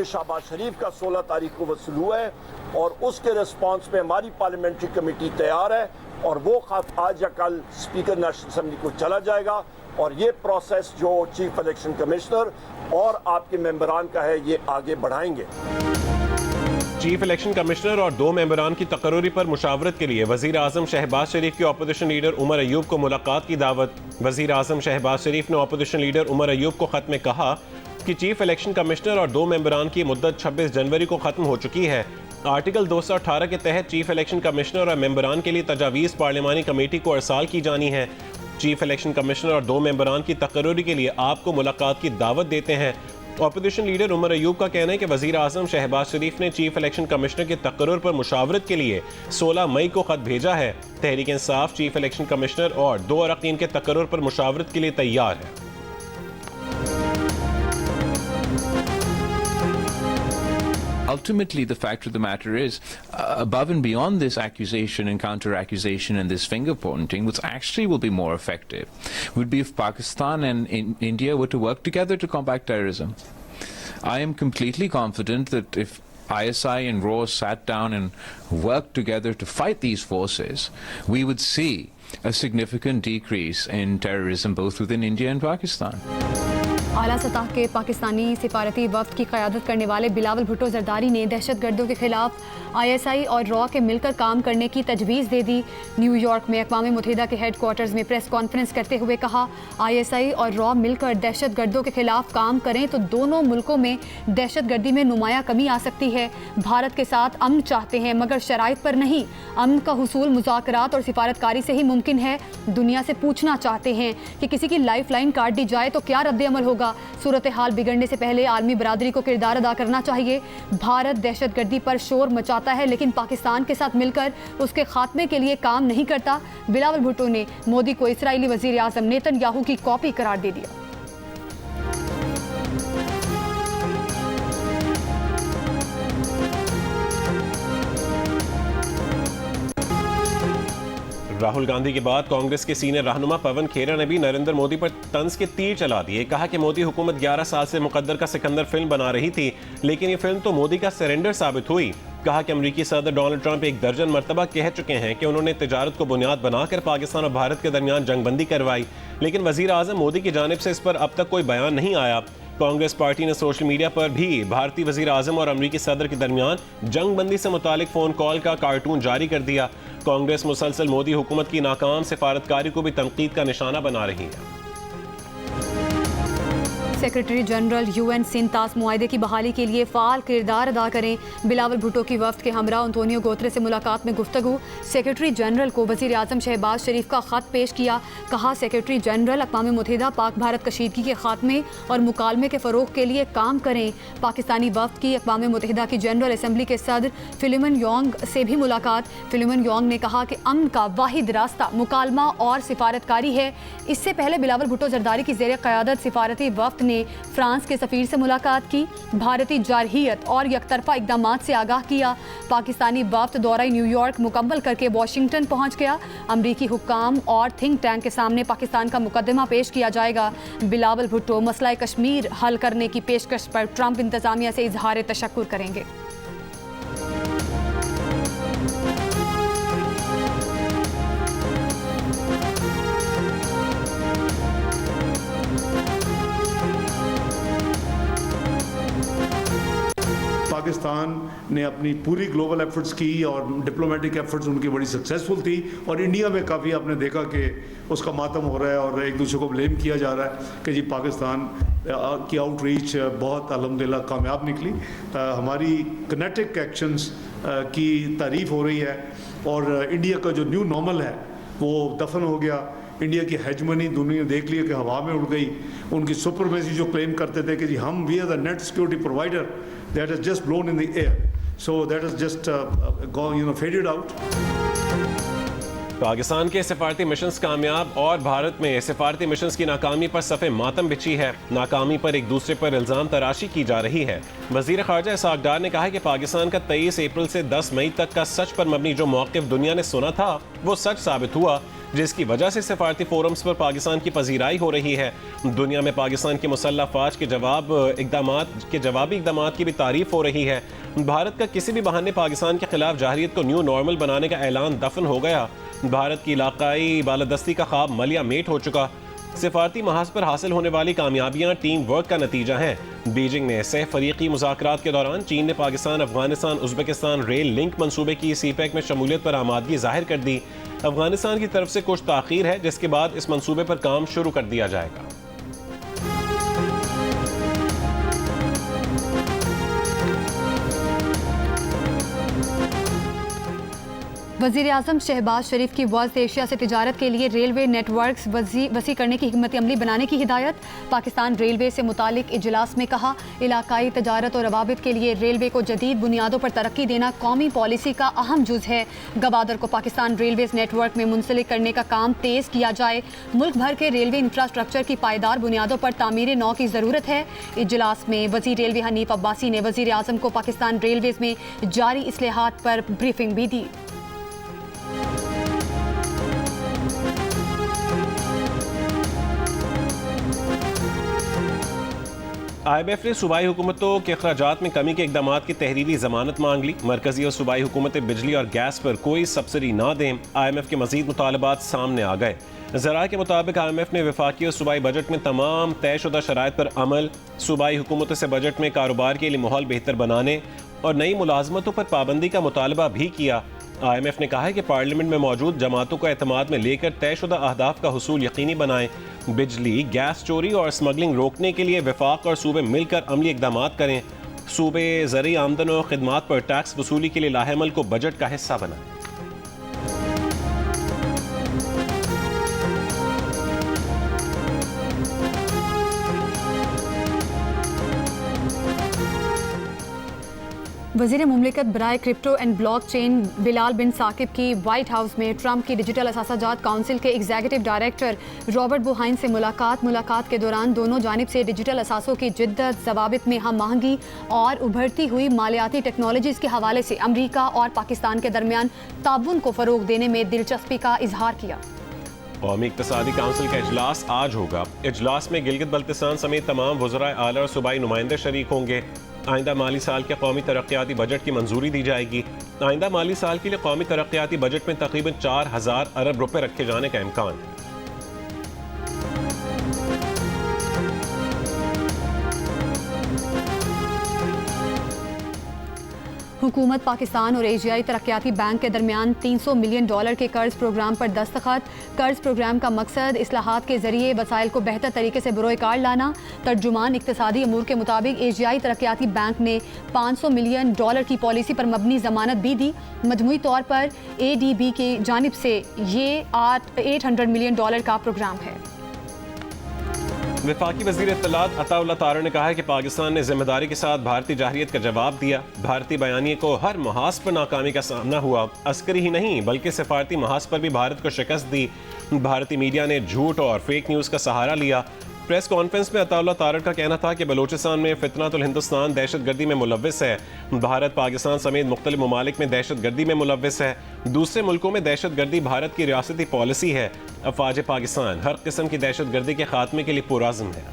मुझे शहबाज शरीफ का 16 तारीख को वसूल हुआ है और उसके रिस्पांस में हमारी पार्लियामेंट्री कमेटी तैयार है और वो खत आज या कल स्पीकर नेशनल असेंबली को चला जाएगा और ये प्रोसेस जो चीफ इलेक्शन कमिश्नर और आपके मेंबरान का है ये आगे बढ़ाएंगे। चीफ इलेक्शन कमिश्नर और 2 मेंबरान की तकर्री पर मुशावरत के लिए वजीर आजम शहबाज शरीफ की अपोजिशन लीडर उमर अयूब को मुलाकात की दावत। वजीर आजम शहबाज शरीफ ने अपोजिशन लीडर उमर अयूब को खत में कहा कि चीफ इलेक्शन कमिश्नर और 2 मेंबरान की मुद्दत 26 जनवरी को खत्म हो चुकी है। आर्टिकल 218 के तहत चीफ इलेक्शन कमिश्नर और मेंबरान के लिए तजावीज़ पार्लिमानी कमेटी को अरसाल की जानी है। चीफ इलेक्शन कमिश्नर और 2 मेंबरान की तकर्री के लिए आपको मुलाकात की दावत देते हैं। अपोजिशन लीडर उमर अयूब का कहना है कि वजीर आजम शहबाज शरीफ ने चीफ इलेक्शन कमिश्नर के तकर्रुर पर मुशावरत के लिए 16 मई को खत भेजा है। Tehreek Insaf chief election commissioner और 2 अरकान के तकर्रुर पर मुशावरत के लिए तैयार है। Ultimately, the fact of the matter is, above and beyond this accusation and counter-accusation and this finger-pointing, what actually will be more effective would be if Pakistan and India were to work together to combat terrorism. I am completely confident that if ISI and RAW sat down and worked together to fight these forces, we would see a significant decrease in terrorism both within India and Pakistan. आला सतह के पाकिस्तानी सिफारती वफ्द की क़यादत करने वाले बिलावल भुट्टो जरदारी ने दहशतगर्दों के खिलाफ ISI और रॉ के मिलकर काम करने की तजवीज़ दे दी। न्यूयॉर्क में अक़वाम मुत्तहिदा के हेडक्वार्टर्स में प्रेस कॉन्फ्रेंस करते हुए कहा, ISI और रॉ मिलकर दहशतगर्दों के खिलाफ काम करें तो दोनों मुल्कों में दहशतगर्दी में नुमाया कमी आ सकती है। भारत के साथ अमन चाहते हैं मगर शराइत पर नहीं। अमन का हुसूल मुज़ाकरात और सिफारतकारी से ही मुमकिन है। दुनिया से पूछना चाहते हैं कि किसी की लाइफ लाइन काट दी जाए तो क्या रद्द अमल होगा। सूरत हाल बिगड़ने से पहले आलमी बरादरी को किरदार अदा करना चाहिए। भारत दहशतगर्दी पर शोर मचाता है लेकिन पाकिस्तान के साथ मिलकर उसके खात्मे के लिए काम नहीं करता। बिलावल भुट्टो ने मोदी को इस्राईली वजीर आज़म नेतन्याहू की कॉपी करार दे दिया। राहुल गांधी के बाद कांग्रेस के सीनियर रहनुमा पवन खेरा ने भी नरेंद्र मोदी पर तंज के तीर चला दिए। कहा कि मोदी हुकूमत 11 साल से मुकद्दर का सिकंदर फिल्म बना रही थी लेकिन ये फिल्म तो मोदी का सरेंडर साबित हुई। कहा कि अमेरिकी सदर डोनाल्ड ट्रंप 1 दर्जन मरतबा कह चुके हैं कि उन्होंने तिजारत को बुनियाद बनाकर पाकिस्तान और भारत के दरमियान जंगबंदी करवाई, लेकिन वजीर आजम मोदी की जानिब से इस पर अब तक कोई बयान नहीं आया। कांग्रेस पार्टी ने सोशल मीडिया पर भी भारतीय वजीर आजम और अमरीकी सदर के दरमियान जंगबंदी से मुतालिक फ़ोन कॉल का कार्टून जारी कर दिया। कांग्रेस मुसलसल मोदी हुकूमत की नाकाम सिफारतकारी को भी तनकीद का निशाना बना रही है। सेक्रेटरी जनरल UN सिंतास मुआहदे की बहाली के लिए फ़ाल किरदार अदा करें। बिलावल भुट्टो की वफ्द के हमरा अंतोनियो गोत्रे से मुलाकात में गुफ्तगू। सेक्रेटरी जनरल को वज़ीर आज़म शहबाज शरीफ का ख़त पेश किया। कहा, सेक्रेटरी जनरल अक़वाम मुत्तहिदा पाक भारत कशीदगी के खात्मे और मुकालमे के फ़रोग़ के लिए काम करें। पाकिस्तानी वफ्द की अक़वाम मुत्तहिदा की जनरल असम्बली के सदर फिलिमन योंग से भी मुलाकात। फिलिमन योंग ने कहा कि अमन का वाहिद रास्ता मुकालमा और सिफारतकारी है। इससे पहले बिलावल भुट्टो जरदारी की ज़ेर क़यादत सिफारती वफ्द ने फ्रांस के सफ़ीर से मुलाकात की। भारतीय जारहियत और यकतरफा इक़दामात से आगाह किया। पाकिस्तानी वफ्द दौरा न्यूयॉर्क मुकम्मल करके वाशिंगटन पहुँच गया। अमरीकी हुक्काम और थिंक टैंक के सामने पाकिस्तान का मुकदमा पेश किया जाएगा। बिलावल भुट्टो मसला कश्मीर हल करने की पेशकश पर ट्रंप इंतज़ामिया से इजहार तशक्कुर करेंगे। पाकिस्तान ने अपनी पूरी ग्लोबल एफर्ट्स की और डिप्लोमेटिक एफर्ट्स उनकी बड़ी सक्सेसफुल थी और इंडिया में काफ़ी आपने देखा कि उसका मातम हो रहा है और एक दूसरे को ब्लेम किया जा रहा है कि जी पाकिस्तान की आउटरीच बहुत अल्हम्दुलिल्लाह कामयाब निकली। हमारी किनेटिक एक्शंस की तारीफ़ हो रही है और इंडिया का जो न्यू नॉर्मल है वो दफन हो गया। इंडिया की हेजमनी दुनिया देख लिया कि हवा में उड़ गई। उनकी सुपरमेसी जो क्लेम करते थे कि जी हम we are the net security provider, that is just blown in the air, so that is just faded out. Pakistan के सिफारती मिशंस कामयाब और भारत में सिफारती मिशंस की नाकामी पर सफ़े मातम बिछी है। नाकामी पर एक दूसरे पर इल्ज़ाम तराशी की जा रही है। वज़ीर ख़ारजा इसहाक़ डार ने कहा कि पाकिस्तान का 23 अप्रैल से 10 मई तक का सच पर मबनी जो मौक़िफ़ दुनिया ने सुना था वो सच साबित हुआ। जिसकी वजह से सफारती फोरम्स पर पाकिस्तान की पजीराई हो रही है। दुनिया में पाकिस्तान की मुसल्लह अफवाज के जवाबी इकदाम की भी तारीफ हो रही है। भारत का किसी भी बहाने पाकिस्तान के खिलाफ जाहिरियत को न्यू नॉर्मल बनाने का ऐलान दफन हो गया। भारत की इलाकाई बालादस्ती का ख्वाब मलिया मेट हो चुका। सिफारती महाज पर हासिल होने वाली कामयाबियां टीम वर्क का नतीजा हैं। बीजिंग में सह फरीकी मुज़ाकरात के दौरान चीन ने Pakistan, Afghanistan, Uzbekistan rail link मंसूबे की सीपैक में शमूलियत पर आमादगी जाहिर कर दी। अफगानिस्तान की तरफ से कुछ ताख़ीर है, जिसके बाद इस मंसूबे पर काम शुरू कर दिया जाएगा। वज़ीर आज़म शहबाज शरीफ की वेस्ट एशिया से तिजारत के लिए रेलवे नेटवर्क्स वसी करने की हिकमत अमली बनाने की हिदायत। पाकिस्तान रेलवे से मुतालिक इजलास में कहा, इलाकाई तजारत और रवाबित के लिए रेलवे को जदीद बुनियादों पर तरक्की देना कौमी पॉलिसी का अहम जुज़ है। गवादर को पाकिस्तान रेलवेज नेटवर्क में मुंसलिक करने का काम तेज़ किया जाए। मुल्क भर के रेलवे इंफ्रास्ट्रक्चर की पायदार बुनियादों पर तामीर नौ की ज़रूरत है। इजलास में वज़ीर रेलवे हनीफ अब्बासी ने वज़ीर आज़म को पाकिस्तान रेलवेज में जारी इस्लाहात पर ब्रीफिंग भी दी। IMF ने सूबाई हुकूमतों के अखराजात में कमी के इकदाम की तहरीरी जमानत मांग ली। मरकजी और सूबाई हुकूमतें बिजली और गैस पर कोई सब्सिडी ना दें। IMF के मजीद मुतालबात सामने आ गए। ज़रा के मुताबिक IMF ने वफाकी और सूबाई बजट में तमाम तयशुदा शराइत पर अमल, सूबाई हुकूमतों से बजट में कारोबार के लिए माहौल बेहतर बनाने और नई मुलाजमतों पर पाबंदी का मुतालबा भी किया। IMF ने कहा है कि पार्लियामेंट में मौजूद जमातों को एतमाद में लेकर तयशुदा अहदाफ का हुसूल यकीनी बनाएं। बिजली, गैस चोरी और स्मगलिंग रोकने के लिए वफाक और सूबे मिलकर अमली इकदाम करें। सूबे ज़रूरी आमदन और खिदमात पर टैक्स वसूली के लिए लाहेमल को बजट का हिस्सा बनाएं। वज़ीर मुमलिकत बराए crypto and blockchain Bilal bin Saqib की वाइट हाउस में ट्रंप की डिजिटल असासाजात काउंसिल के एग्जीक्यूटिव डायरेक्टर रॉबर्ट बुहाइन से मुलाकात के दौरान दोनों जानिब से डिजिटल असासों की जिद्दत, ज़वाबित में हम आहंगी और उभरती हुई मालियाती टेक्नोलॉजीज़ के हवाले से अमरीका और पाकिस्तान के दरमियान ताउन को फ़रोग देने में दिलचस्पी का इजहार किया। कौमी इक़्तिसादी काउंसिल का इजलास आज होगा। इजलास में गिलगित बल्तिस्तान समेत तमाम वज़राए आला और सूबाई नुमाइंदे शरीक होंगे। आइंदा माली साल के कौमी तरक्याती बजट की मंजूरी दी जाएगी। आइंदा माली साल के लिए कौमी तरक्याती बजट में तकरीबन 4000 अरब रुपए रखे जाने का इम्कान है। हुकूमत पाकिस्तान और एशियाई तरक्याती बैंक के दरमियान $300 मिलियन के कर्ज प्रोग्राम पर दस्तखत। कर्ज प्रोग्राम का मकसद इस्लाहात के जरिए वसाइल को बेहतर तरीके से बरोकार लाना। तर्जुमान इक्तिसादी अमूर के मुताबिक एशियाई तरक्याती बैंक ने $500 मिलियन की पॉलिसी पर मबनी जमानत भी दी। मजमूई तौर पर ADB की जानिब से ये $800 मिलियन का प्रोग्राम है। वफाकी वज़ीर इत्तलात अताउल्लाह तारा ने कहा है कि पाकिस्तान ने जिम्मेदारी के साथ भारतीय जाहिरियत का जवाब दिया। भारतीय बयानिए को हर महाज पर नाकामी का सामना हुआ। अस्करी ही नहीं बल्कि सफारती महाज पर भी भारत को शिकस्त दी। भारतीय मीडिया ने झूठ और फेक न्यूज़ का सहारा लिया। प्रेस कॉन्फ्रेंस में अताउल्लाह तारा का कहना था कि बलूचिस्तान में फितनातुल हिंदुस्तान दहशतगर्दी में मुलव्विस है। भारत पाकिस्तान समेत मुख्तलिफ ममालिक में दहशतगर्दी में मुलव्विस है। दूसरे मुल्कों में दहशतगर्दी भारत की रियासती पॉलिसी है। अफवाज पाकिस्तान हर किस्म की दहशतगर्दी के खात्मे के लिए पुरअज़्म है।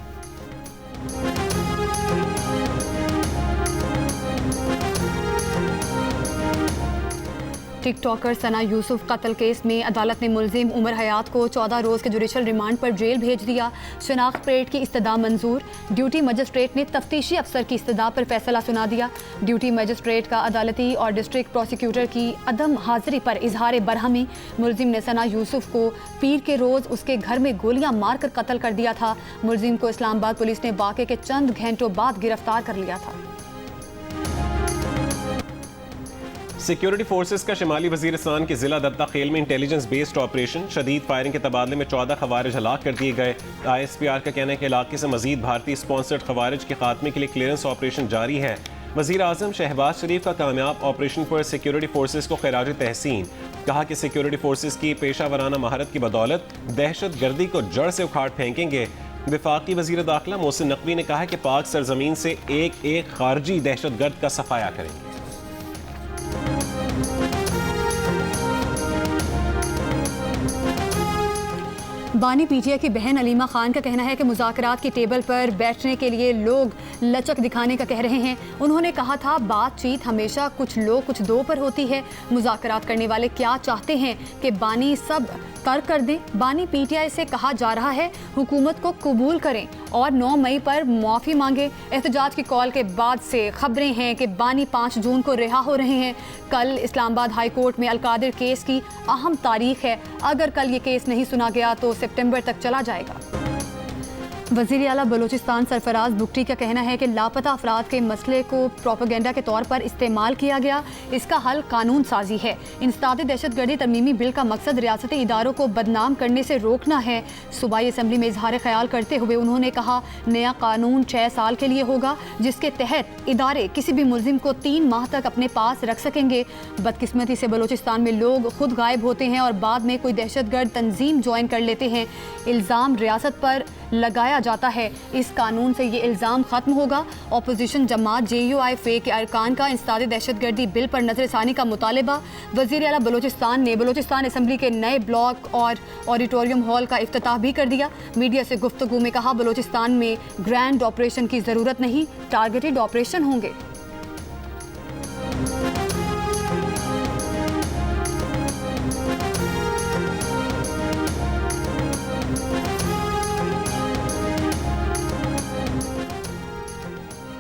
टिकटॉकर सना यूसुफ कत्ल केस में अदालत ने मुलजिम उमर हयात को 14 रोज़ के जुडिशल रिमांड पर जेल भेज दिया। शनाख्त परेड की इस्तदा मंजूर। ड्यूटी मजिस्ट्रेट ने तफ्तीशी अफसर की इस्तदा पर फैसला सुना दिया। ड्यूटी मजिस्ट्रेट का अदालती और डिस्ट्रिक्ट प्रोसिक्यूटर की अदम हाजिरी पर इजहार बरहमी। मुलजिम ने सना यूसुफ को पीर के रोज़ उसके घर में गोलियां मारकर कत्ल कर दिया था। मुलजिम को इस्लामाबाद पुलिस ने वाक़े के चंद घंटों बाद गिरफ्तार कर लिया था। सिक्योरिटी फोर्सेस का शिमाली वजीरिस्तान के जिला दत्ता खेल में इंटेलिजेंस बेस्ड ऑपरेशन। शदीद फायरिंग के तबादले में 14 खवारिज हलाक कर दिए गए। ISPR का कहना है कि इलाके से मजीद भारतीय स्पॉन्सर्ड खवारिज के खात्मे के लिए क्लियरेंस ऑपरेशन जारी है। वज़ीर आज़म शहबाज शरीफ का कामयाब ऑपरेशन पर सिक्योरिटी फोर्सेस को खैराज तहसीन। कहा कि सिक्योरिटी फोर्सेस की पेशा वराना महारत की बदौलत दहशत गर्दी को जड़ से उखाड़ फेंकेंगे। वफाकी वज़ीर दाखिला मोहसिन नकवी ने कहा कि पाक सरजमीन से एक खारजी दहशत गर्द का सफाया करेंगे। बानी पीटीआई की बहन अलीमा खान का कहना है कि मुज़ाकरात की टेबल पर बैठने के लिए लोग लचक दिखाने का कह रहे हैं। उन्होंने कहा था बातचीत हमेशा कुछ लोग कुछ दो पर होती है। मुज़ाकरात करने वाले क्या चाहते हैं कि बानी सब कर दें। बानी पीटीआई से कहा जा रहा है हुकूमत को कबूल करें और 9 मई पर माफ़ी मांगे। एहतजाज की कॉल के बाद से खबरें हैं कि बानी 5 जून को रिहा हो रहे हैं। कल इस्लामाबाद हाई कोर्ट में अलकादिर केस की अहम तारीख है। अगर कल ये केस नहीं सुना गया तो सितंबर तक चला जाएगा। वज़ीर आला बलूचिस्तान सरफराज बुगटी का कहना है कि लापता अफराद के मसले को प्रोपेगेंडा के तौर पर इस्तेमाल किया गया। इसका हल कानून साजी है। इंसदाद दहशतगर्दी तरमीमी बिल का मकसद रियासती इदारों को बदनाम करने से रोकना है। सूबाई असम्बली में इजहार ख्याल करते हुए उन्होंने कहा नया कानून 6 साल के लिए होगा जिसके तहत इदारे किसी भी मुल्जिम को 3 माह तक अपने पास रख सकेंगे। बदकिस्मती से बलूचिस्तान में लोग खुद गायब होते हैं और बाद में कोई दहशतगर्द तंजीम ज्वाइन कर लेते हैं। इल्ज़ाम रियासत पर लगाया जाता है। इस कानून से ये इल्ज़ाम ख़त्म होगा। अपोजिशन जमात JUIF के अरकान का इंसदाद दहशतगर्दी बिल पर नज़रसानी का मुतालबा। वज़ीर आला बलूचिस्तान ने बलूचिस्तान असम्बली के नए ब्लॉक और ऑडिटोरियम हॉल का इफ्तिताह भी कर दिया। मीडिया से गुफ्तगू में कहा बलूचिस्तान में ग्रैंड ऑपरेशन की ज़रूरत नहीं, टारगेटेड ऑपरेशन होंगे।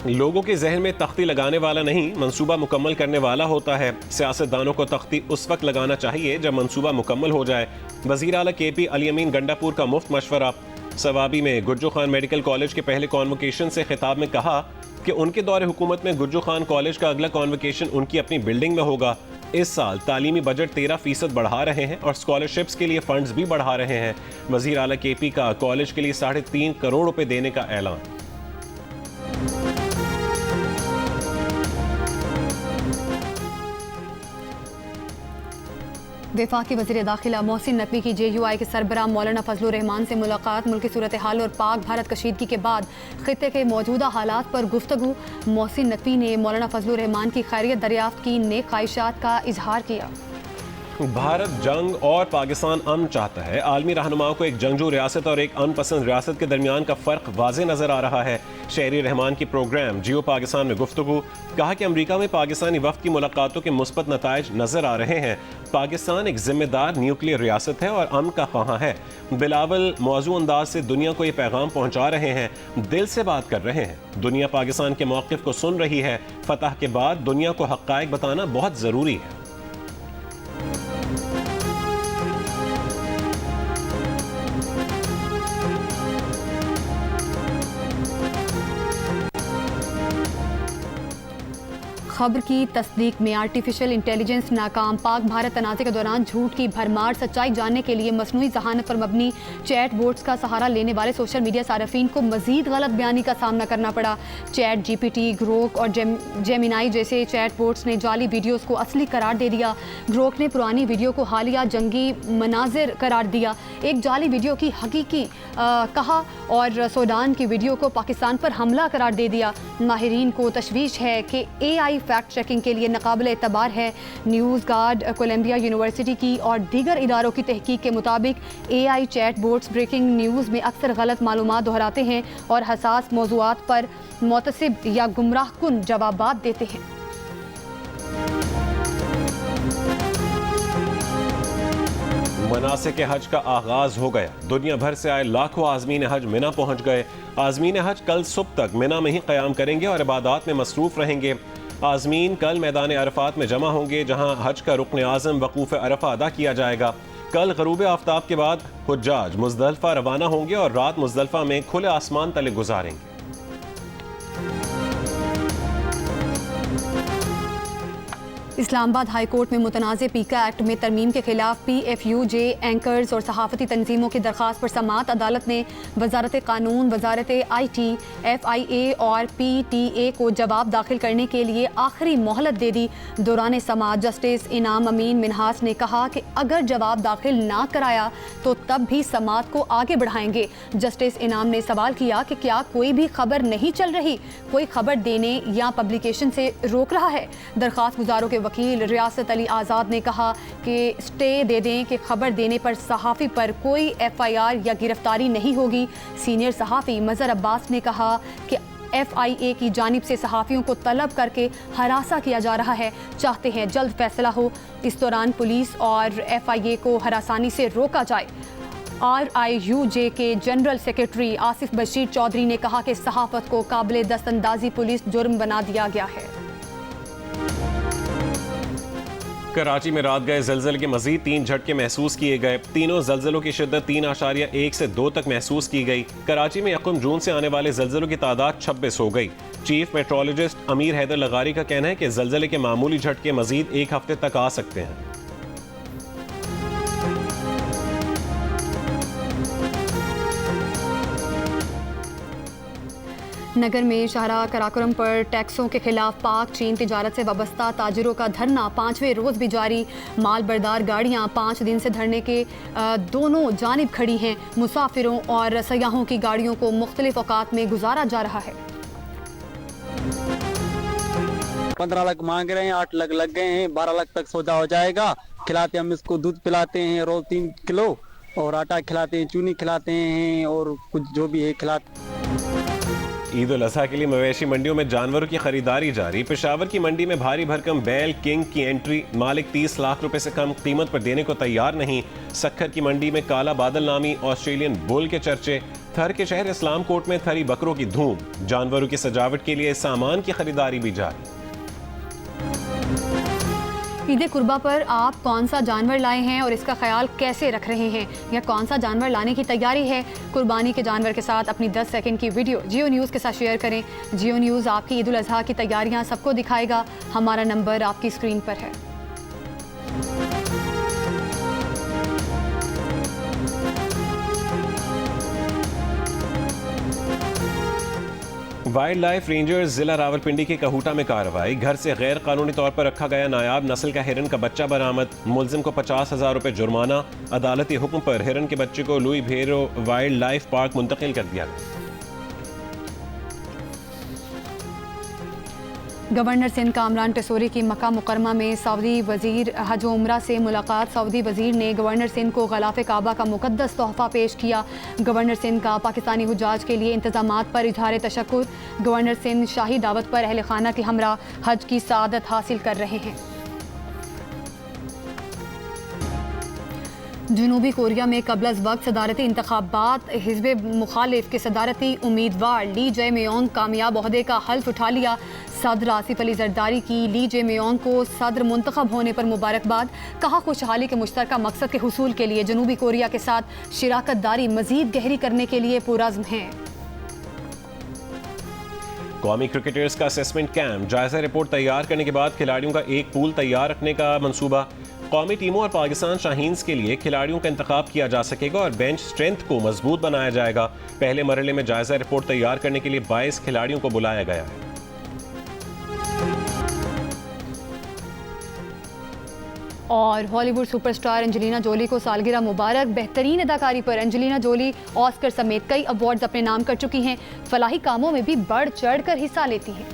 लोगों के जहन में तख्ती लगाने वाला नहीं, मंसूबा मुकम्मल करने वाला होता है। सियासतदानों को तख्ती उस वक्त लगाना चाहिए जब मंसूबा मुकम्मल हो जाए। वज़ीर आला KP अली अमीन गंडापुर का मुफ्त मशवरा। सवाबी में गुज्जू खान मेडिकल कॉलेज के पहले कॉन्वोकेशन से खिताब में कहा कि उनके दौरे हुकूमत में गुज्जू खान कॉलेज का अगला कॉन्वोकेशन उनकी अपनी बिल्डिंग में होगा। इस साल तालीमी बजट 13% बढ़ा रहे हैं और स्कॉलरशिप्स के लिए फंड्स भी बढ़ा रहे हैं। वज़ीर आला KP का कॉलेज के लिए 3.5 करोड़ रुपए देने का ऐलान। वफाकी वज़ीर दाखिला मोहसिन नकवी की JUI के सरबराह मौलाना फजलुर रहमान से मुलाकात। मुल्की सूरत हाल और पाक भारत कशीदगी के बाद खित्ते के मौजूदा हालात पर गुफ्तगू। मोहसिन नकवी ने मौलाना फजलुर रहमान की खैरियत दरियाफ्त की, नेक ख्वाहिशात का इजहार किया। भारत जंग और पाकिस्तान अमन चाहता है। आलमी रहनुमाओं को एक जंगजू रियासत और एक अनपसंद रियासत के दरमियान का फ़र्क वाज़े नज़र आ रहा है। शहरी रहमान की प्रोग्राम जियो पाकिस्तान में गुफ्तगू। कहा कि अमरीका में पाकिस्तानी वफ़द की मुलाकातों के मुस्बत नताइज नज़र आ रहे हैं। पाकिस्तान एक जिम्मेदार न्यूक्लियर रियासत है और अमन का ख्वाह है। बिलावल मौजू अंदाज से दुनिया को ये पैगाम पहुँचा रहे हैं, दिल से बात कर रहे हैं। दुनिया पाकिस्तान के मौक़िफ़ को सुन रही है। फतह के बाद दुनिया को हक़ाइक़ बताना बहुत ज़रूरी है। खबर की तस्दीक में आर्टिफिशियल इंटेलिजेंस नाकाम। पाक भारत तनाज़े के दौरान झूठ की भरमार। सच्चाई जानने के लिए मसनूई जहानत पर मबनी चैट बोट्स का सहारा लेने वाले सोशल मीडिया सार्फिन को मजीद गलत बयानी का सामना करना पड़ा। चैट GPT, ग्रोक और जेमिनाई जैसे चैट बोट्स ने जाली वीडियोस को असली करार दे दिया। ग्रोक ने पुरानी वीडियो को हालिया जंगी मनाजिर करार दिया। एक जाली वीडियो की हकीकी कहा और सूडान की वीडियो को पाकिस्तान पर हमला करार दे दिया। माहिरीन को तशवीश है कि AI फैक्ट चेकिंग के लिए नाकाबिल एतबार है। न्यूज़ गार्ड, कोलंबिया यूनिवर्सिटी की और दीगर इदारों की तहकीक के मुताबिक AI chat bots breaking news में अक्सर गलत मालूमात दोहराते हैं और हसास मौज़ूआत पर मुतसिब या गुमराह कुन जवाबात देते हैं। मनासिक हज का आगाज हो गया। दुनिया भर से आए लाखों आज़मीन हज मिना पहुंच गए। आज़मीन हज कल सुबह तक मिना में ही क़याम करेंगे और इबादत में मसरूफ़ रहेंगे। आज़मीन कल मैदान अरफात में जमा होंगे जहां हज का रुकन आज़म वकूफ़ अरफा अदा किया जाएगा। कल ग़रूब आफ्ताब के बाद हुज्जाज मुज़दलिफ़ा रवाना होंगे और रात मुज़दलिफ़ा में खुले आसमान तले गुजारेंगे। इस्लामाबाद हाई कोर्ट में मुतनाज़ पीका एक्ट में तरमीम के खिलाफ PFUJ एंकर्स और सहाफ़ती तंजीमों की दरख्वास्त पर समाअत अदालत ने वजारत कानून, वजारत IT, FIA और PTA को जवाब दाखिल करने के लिए आखिरी मोहलत दे दी। दौरान समाअत जस्टिस इनाम अमीन मिनहास ने कहा कि अगर जवाब दाखिल ना कराया तो तब भी समाअत को आगे बढ़ाएंगे। जस्टिस इनाम ने सवाल किया कि क्या कोई भी खबर नहीं चल रही, कोई खबर देने या पब्लिकेशन से रोक रहा है। दरख्वास्त गुजारों के वकील रियासत अली आज़ाद ने कहा कि स्टे दे दें कि खबर देने पर सहाफ़ी पर कोई FIR या गिरफ्तारी नहीं होगी। सीनियर सहाफ़ी मज़हर अब्बास ने कहा कि FIA की जानिब से सहाफ़ियों को तलब करके हरासा किया जा रहा है, चाहते हैं जल्द फैसला हो। इस दौरान पुलिस और FIA को हरासानी से रोका जाए। RIUJ के जनरल सेक्रेटरी आसिफ बशीर चौधरी ने कहा कि सहाफ़त को काबिल दस्तंदाजी पुलिस जुर्म बना दिया गया है। कराची में रात गए ज़लज़ले के मज़ीद 3 झटके महसूस किए गए। तीनों ज़लज़लों की शिद्दत 3.1 से 2 तक महसूस की गई। कराची में 1 जून से आने वाले ज़लज़लों की तादाद 26 हो गई। चीफ मेट्रोलॉजिस्ट अमीर हैदर लगारी का कहना है कि ज़लज़ले के मामूली झटके मज़ीद 1 हफ्ते तक आ सकते हैं। नगर में शाहराह कराकोरम पर टैक्सों के खिलाफ पाक चीन तिजारत से वाबस्ता ताजिरों का धरना 5वें रोज़ भी जारी। माल बरदार गाड़ियाँ 5 दिन से धरने के दोनों जानिब खड़ी हैं। मुसाफिरों और सयाहों की गाड़ियों को मुख्तलिफ औकात में गुजारा जा रहा है। 15 लाख मांग रहे हैं, 8 लाख लग गए हैं, 12 लाख तक सौदा हो जाएगा। खिलाते हम इसको दूध पिलाते हैं रोज 3 किलो और आटा खिलाते हैं, चूनी खिलाते हैं और कुछ जो भी है खिलाते। ईद उल अज़हा के लिए मवेशी मंडियों में जानवरों की खरीदारी जारी। पेशावर की मंडी में भारी भरकम बैल किंग की एंट्री। मालिक 30 लाख रुपए से कम कीमत पर देने को तैयार नहीं। सक्खर की मंडी में काला बादल नामी ऑस्ट्रेलियन बुल के चर्चे। थर के शहर इस्लाम कोट में थरी बकरों की धूम। जानवरों की सजावट के लिए सामान की खरीदारी भी जारी। ईद कुर्बा पर आप कौन सा जानवर लाए हैं और इसका ख्याल कैसे रख रहे हैं, या कौन सा जानवर लाने की तैयारी है? कुर्बानी के जानवर के साथ अपनी 10 सेकंड की वीडियो जियो न्यूज़ के साथ शेयर करें। जियो न्यूज़ आपकी ईद उल अज़हा की तैयारियां सबको दिखाएगा। हमारा नंबर आपकी स्क्रीन पर है। वाइल्ड लाइफ रेंजर्स जिला रावलपिंडी के कहूटा में कार्रवाई। घर से गैर कानूनी तौर पर रखा गया नायाब नस्ल का हिरन का बच्चा बरामद। मुलजिम को 50,000 रुपए जुर्माना। अदालती हुक्म पर हिरन के बच्चे को लुई भेरो वाइल्ड लाइफ पार्क मुंतकिल कर दिया। गवर्नर सिंध कामरान टेसोरी की मक्का मुकरमा में सऊदी वजीर हज व उम्रा से मुलाकात। सऊदी वजीर ने गवर्नर सिंध को गलाफ काबा का मुकद्दस तोहफा पेश किया। गवर्नर सिंध का पाकिस्तानी हुज्जाज के लिए इंतजामात पर इजहार तशक्कुर। गवर्नर सिंध शाही दावत पर अहल खाना के हमरा हज की सआदत हासिल कर रहे हैं। जनूबी कोरिया में कबल अज़ वक्त सदारती इंतखाबात। हिज़्ब मुखालिफ के सदारती उम्मीदवार ली जे मेयोंग कामयाब ओहदे का हल्फ उठा लिया। सदर आसिफ अली जरदारी की ली जे मेयोंग को सदर मुंतखब होने पर मुबारकबाद। कहा खुशहाली के मुश्तरका मकसद के हुसूल के लिए जनूबी कोरिया के साथ शिराकत दारी मजीद गहरी करने के लिए पुरअज़्म हैं। कौमी क्रिकेटर्स का असेसमेंट कैंप। जायजा रिपोर्ट तैयार करने के बाद खिलाड़ियों का एक पूल तैयार रखने का मंसूबा। कौमी टीमों और पाकिस्तान शाहीन्स के लिए खिलाड़ियों का इंतखाब किया जा सकेगा और बेंच स्ट्रेंथ को मजबूत बनाया जाएगा। पहले मरहले में जायजा रिपोर्ट तैयार करने के लिए 22 खिलाड़ियों को बुलाया गया है। और हॉलीवुड सुपरस्टार एंजेलिना जोली को सालगिरह मुबारक। बेहतरीन अदाकारी पर एंजेलिना जोली ऑस्कर समेत कई अवार्ड्स अपने नाम कर चुकी हैं। फलाही कामों में भी बढ़ चढ़ कर हिस्सा लेती हैं।